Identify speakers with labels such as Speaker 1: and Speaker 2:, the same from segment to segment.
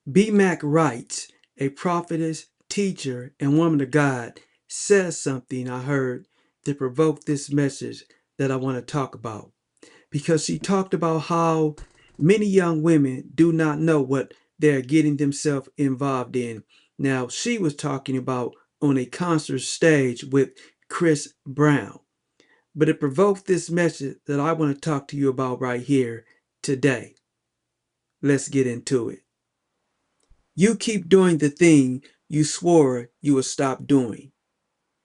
Speaker 1: BMackWrites, a prophetess, teacher, and woman of God, says something I heard that provoked this message that I want to talk about. Because she talked about how many young women do not know what they're getting themselves involved in. Now, she was talking about on a concert stage with Chris Brown. But it provoked this message that I want to talk to you about right here today. Let's get into it. You keep doing the thing you swore you would stop doing.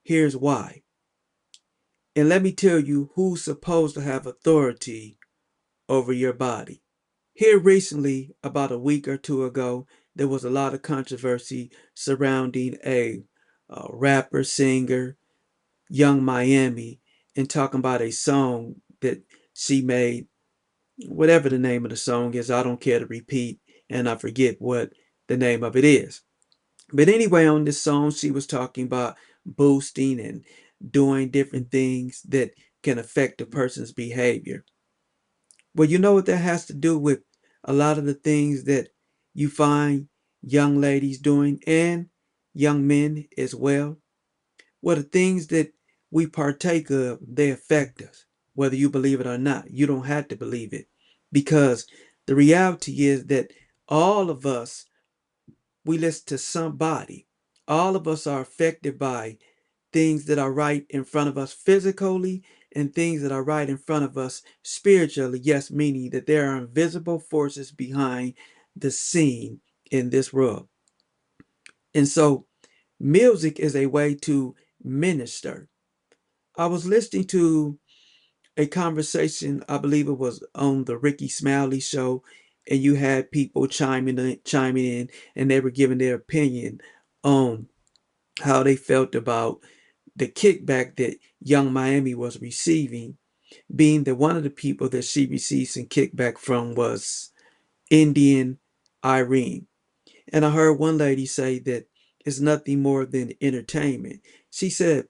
Speaker 1: Here's why. And let me tell you who's supposed to have authority over your body. Here recently, about a week or two ago, there was a lot of controversy surrounding a rapper, singer, Young Miami, and talking about a song that she made, whatever the name of the song is. I don't care to repeat, and I forget what the name of it is. But anyway, on this song, she was talking about boosting and doing different things that can affect a person's behavior. Well, you know what that has to do with a lot of the things that you find young ladies doing and young men as well. Well, the things that we partake of, they affect us, whether you believe it or not. You don't have to believe it because the reality is that all of us, we listen to somebody. All of us are affected by things that are right in front of us physically and things that are right in front of us spiritually. Yes, meaning that there are invisible forces behind the scene in this world. And so, music is a way to minister. I was listening to a conversation, I believe it was on the Ricky Smiley show, and you had people chiming in, and they were giving their opinion on how they felt about the kickback that Young Miami was receiving, being that one of the people that she received some kickback from was Indian Irene. And I heard one lady say that it's nothing more than entertainment. She said,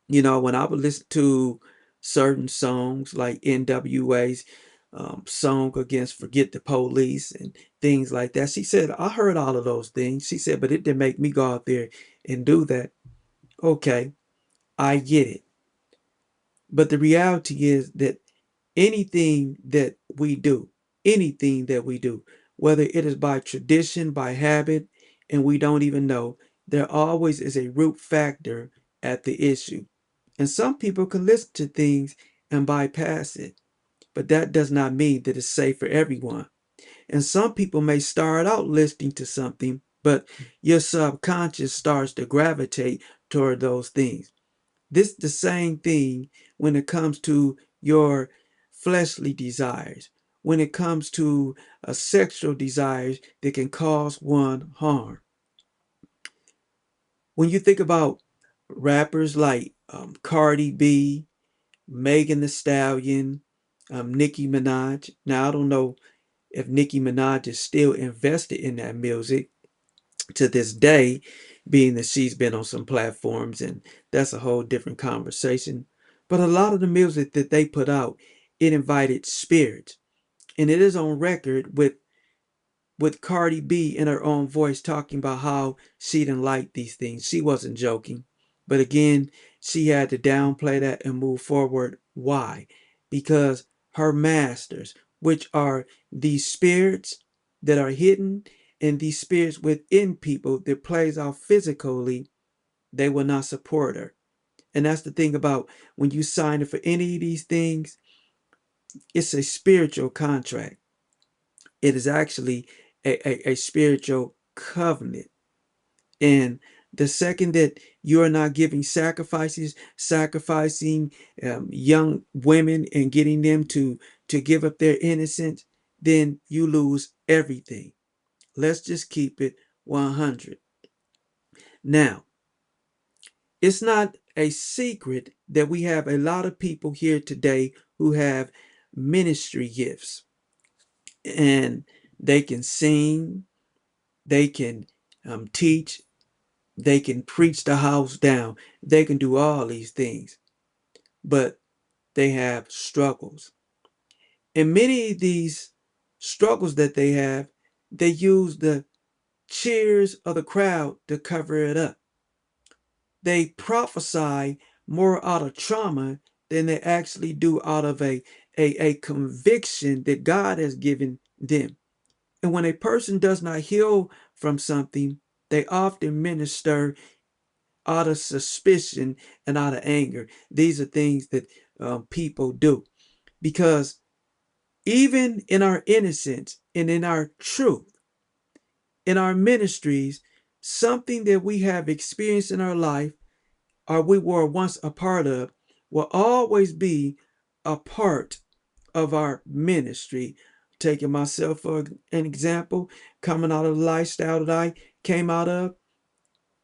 Speaker 1: when I would listen to certain songs like NWA's song against Forget the Police and things like that, she said, I heard all of those things. She said, but it didn't make me go out there and do that. Okay, I get it. But the reality is that anything that we do, whether it is by tradition, by habit, and we don't even know, there always is a root factor at the issue. And some people can listen to things and bypass it, but that does not mean that it's safe for everyone. And some people may start out listening to something, but your subconscious starts to gravitate toward those things. This is the same thing when it comes to your fleshly desires, when it comes to sexual desires that can cause one harm. When you think about rappers like Cardi B, Megan Thee Stallion, Nicki Minaj. Now, I don't know if Nicki Minaj is still invested in that music to this day, being that she's been on some platforms, and that's a whole different conversation. But a lot of the music that they put out, it invited spirits. And it is on record with Cardi B in her own voice talking about how she didn't like these things. She wasn't joking. But again, she had to downplay that and move forward. Why? Because her masters, which are these spirits that are hidden and these spirits within people that plays out physically, they will not support her. And that's the thing about when you sign up for any of these things, it's a spiritual contract. It is actually a spiritual covenant. And the second that you are not giving sacrificing young women and getting them to give up their innocence, then you lose everything. Let's just keep it 100. Now, it's not a secret that we have a lot of people here today who have ministry gifts, and they can sing, they can teach, they can preach the house down, they can do all these things, but they have struggles. And many of these struggles that they have, they use the cheers of the crowd to cover it up. They prophesy more out of trauma than they actually do out of a conviction that God has given them. And when a person does not heal from something, they often minister out of suspicion and out of anger. These are things that people do. Because even in our innocence and in our truth, in our ministries, something that we have experienced in our life or we were once a part of will always be a part of our ministry. Taking myself for an example, coming out of the lifestyle that I came out of,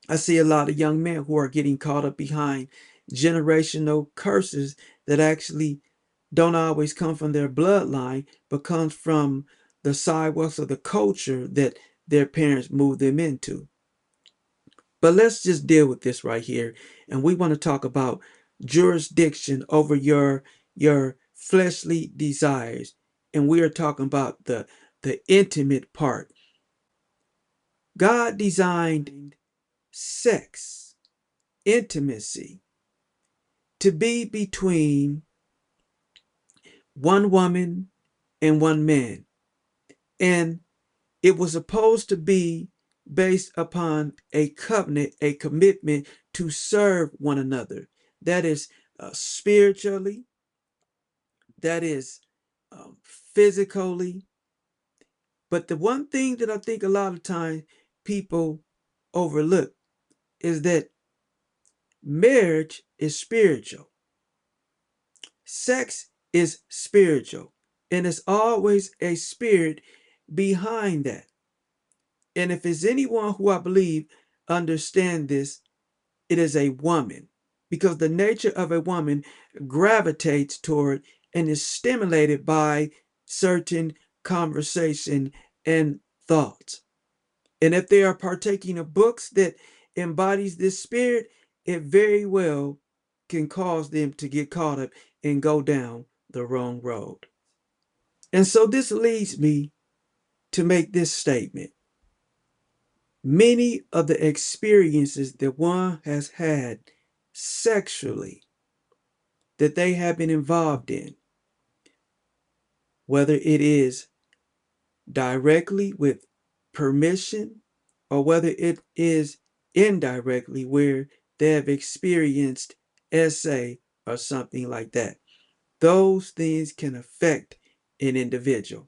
Speaker 1: I see a lot of young men who are getting caught up behind generational curses that actually don't always come from their bloodline, but comes from the sidewalks of the culture that their parents moved them into. But let's just deal with this right here. And we want to talk about jurisdiction over your fleshly desires. And we are talking about the intimate part. God designed sex, intimacy, to be between one woman and one man. And it was supposed to be based upon a covenant, a commitment to serve one another. That is spiritually, that is physically. But the one thing that I think a lot of times people overlook is that marriage is spiritual. Sex is spiritual. And it's always a spirit behind that. And if it's anyone who I believe understand this, it is a woman, because the nature of a woman gravitates toward and is stimulated by certain conversation and thoughts. And if they are partaking of books that embodies this spirit, it very well can cause them to get caught up and go down the wrong road. And so this leads me to make this statement. Many of the experiences that one has had sexually that they have been involved in, whether it is directly with permission or whether it is indirectly where they have experienced SA or something like that, those things can affect an individual.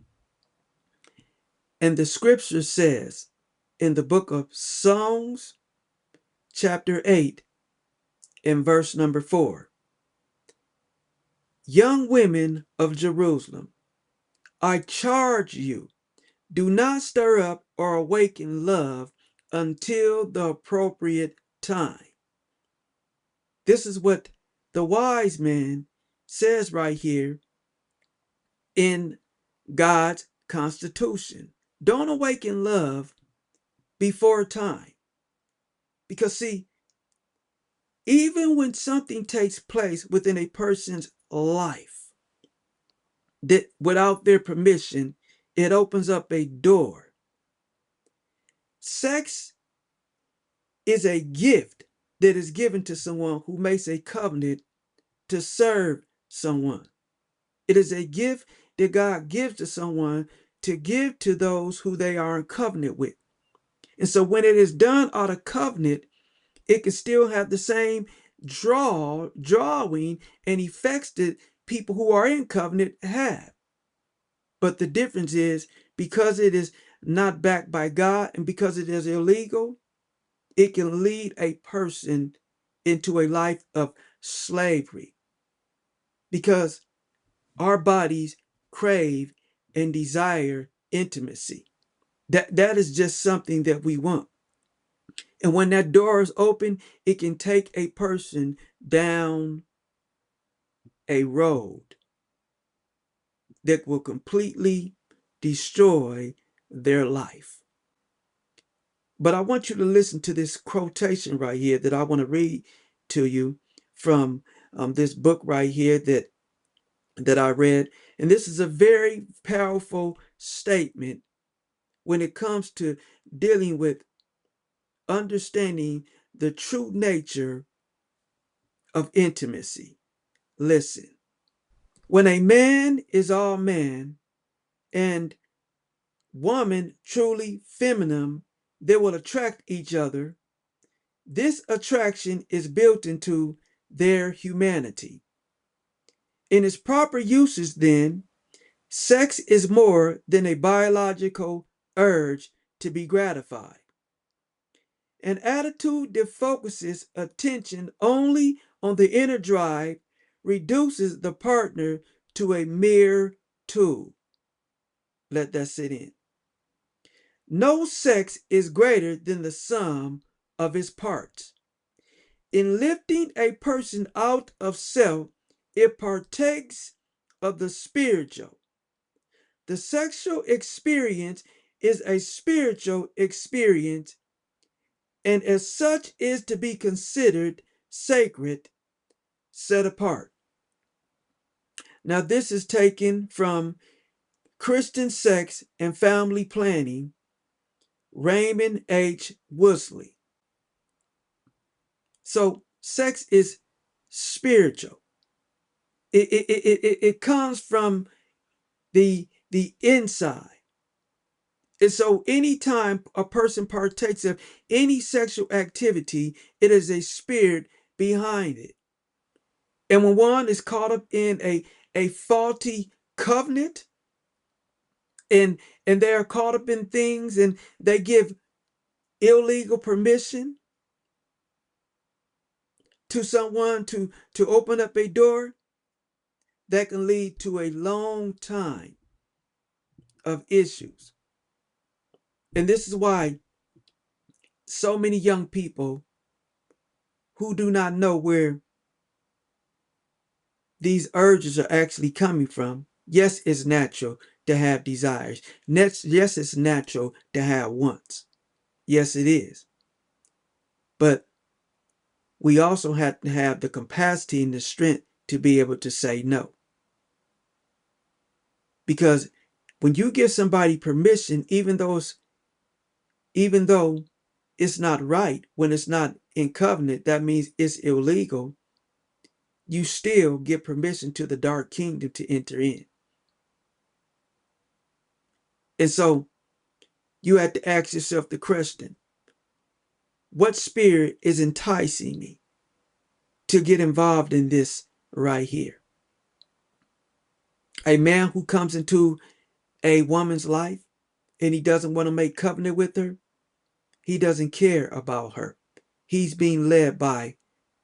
Speaker 1: And the scripture says in the book of Psalms, chapter 8, in verse number 4, young women of Jerusalem, I charge you, do not stir up or awaken love until the appropriate time. This is what the wise man says right here in God's constitution. Don't awaken love before time. Because see, even when something takes place within a person's life that without their permission, it opens up a door. Sex is a gift that is given to someone who makes a covenant to serve someone. It is a gift that God gives to someone to give to those who they are in covenant with. And so when it is done out of covenant, it can still have the same drawing and effects that people who are in covenant have. But the difference is because it is not backed by God and because it is illegal, it can lead a person into a life of slavery because our bodies crave and desire intimacy. That is just something that we want. And when that door is open, it can take a person down a road that will completely destroy their life. But I want you to listen to this quotation right here that I want to read to you from this book right here that I read. And this is a very powerful statement when it comes to dealing with understanding the true nature of intimacy. Listen, when a man is all man and woman truly feminine, they will attract each other. This attraction is built into their humanity. In its proper uses, then, sex is more than a biological urge to be gratified. An attitude that focuses attention only on the inner drive reduces the partner to a mere tool. Let that sit in. No sex is greater than the sum of its parts. In lifting a person out of self, it partakes of the spiritual. The sexual experience is a spiritual experience and as such is to be considered sacred, set apart. Now, this is taken from Christian Sex and Family Planning, Raymond H. Worsley. So, sex is spiritual. It comes from the inside. And so anytime a person partakes of any sexual activity, it is a spirit behind it. And when one is caught up in a faulty covenant and they are caught up in things and they give illegal permission to someone to open up a door, that can lead to a long time of issues. And this is why so many young people who do not know where these urges are actually coming from. Yes, it's natural to have desires. Yes, it's natural to have wants. Yes, it is. But we also have to have the capacity and the strength to be able to say no. Because when you give somebody permission, even though it's not right, when it's not in covenant, that means it's illegal, you still give permission to the dark kingdom to enter in. And so you have to ask yourself the question, what spirit is enticing me to get involved in this right here? A man who comes into a woman's life and he doesn't want to make covenant with her, he doesn't care about her. He's being led by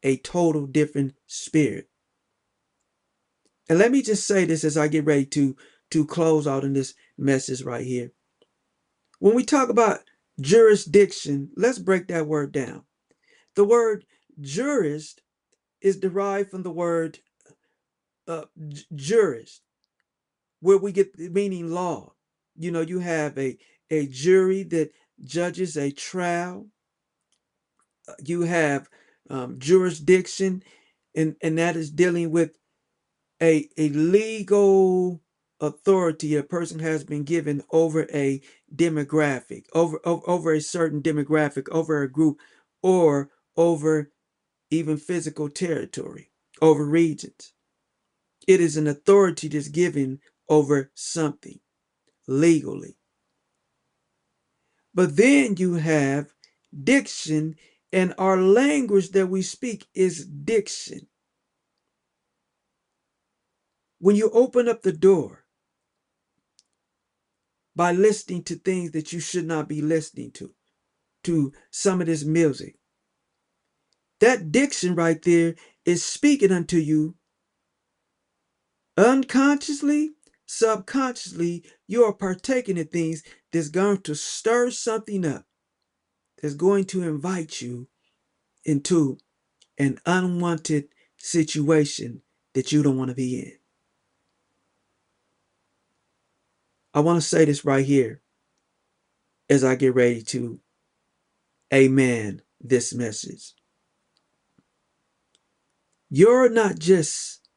Speaker 1: a total different spirit. And let me just say this as I get ready to close out in this message right here. When we talk about jurisdiction, let's break that word down. The word jurist is derived from the word jurist, where we get the meaning law. You know, you have a jury that judges a trial. You have jurisdiction, and that is dealing with a legal authority a person has been given over a demographic, over a certain demographic, over a group, or over even physical territory, over regions. It is an authority that's given over something legally. But then you have diction, and our language that we speak is diction. When you open up the door by listening to things that you should not be listening to some of this music, that diction right there is speaking unto you unconsciously, subconsciously. You are partaking of things that's going to stir something up, that's going to invite you into an unwanted situation that you don't want to be in. I want to say this right here as I get ready to amen this message. You're not just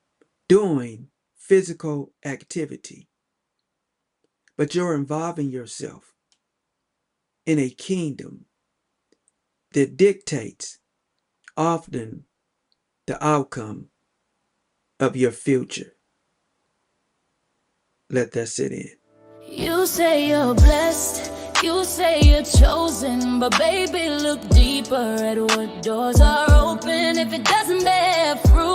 Speaker 1: doing physical activity, but you're involving yourself in a kingdom that dictates often the outcome of your future. Let that sit in.
Speaker 2: You say you're blessed, you say you're chosen, but baby, look deeper at what doors are open if it doesn't bear fruit.